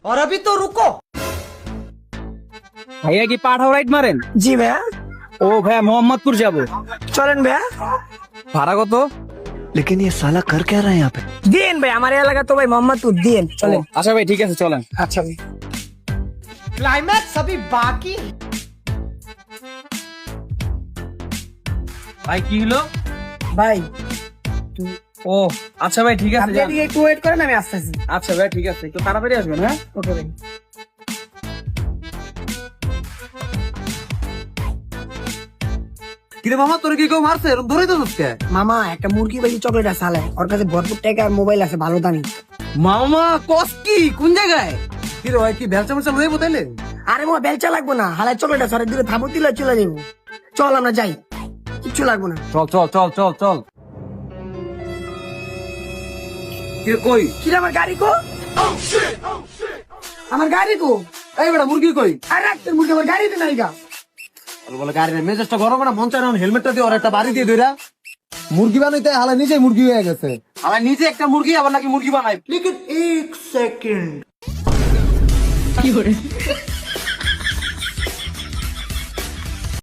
और अभी तो रुको। ভাইয়া কি পাঠাও রাইড মারেন? জি ভাইয়া, ও ভাইয়া মোহাম্মদপুর যাবো। চলেন ভাইয়া। ভাড়া কত? लेकिन ये साला कर क्या रहा है यहाँ पे? দিন ভাই, আমার এলাকা তো ভাই মোহাম্মদপুর, দিন চলেন। আচ্ছা ভাই ঠিক আছে চলেন। আচ্ছা ভাই। ক্লাইম্যাক্স अभी बाकी। ভাই কি হলো? ভাই ও আচ্ছা ভাই ঠিক আছে আপনি যান। এদিকে একটু ওয়েট করেন, আমি আসতেছি। আচ্ছা ভাই ঠিক আছে, একটু তাড়াতাড়ি আসবেন হ্যাঁ। ওকে ভাই। কিরে মামা তোর কি কেউ মারছে এরকম ধরেই তো কে? মামা একটা মুরগি ভাজি চকলেট আছে হালে, ওর কাছে ভরপুর টাকা আর মোবাইল আছে ভালো দামি। মামা কস কি কোন জায়গায়? কি রে ভাই কি বেলচা মেলচা লয়ে বতাইলে? আরে মামা বেলচা লাগবো না, হালায় চকলেট আছে, দিলে থাবো দিলে চলে যাবো। চল আমরা যাই, কিচ্ছু লাগবো না। চল চল চল চল চল। কি রে, কই? কি রে, আমার গাড়ি কো? আমার গাড়ি কো? এই বেটা মুরগি কই? আর রাখতে মুরগি আমার গাড়িতে নাই গা। বলে গাড়ির মেজাজটা গরম না, মন চায় না হেলমেটটা দিয়ে ওর একটা বাড়ি দিয়ে দইরা মুরগি বানাইতে হালা নিজে মুরগি হয়ে গেছে। হালা নিজে একটা মুরগি আবার নাকি মুরগি বানাই। लेकिन 1 सेकंड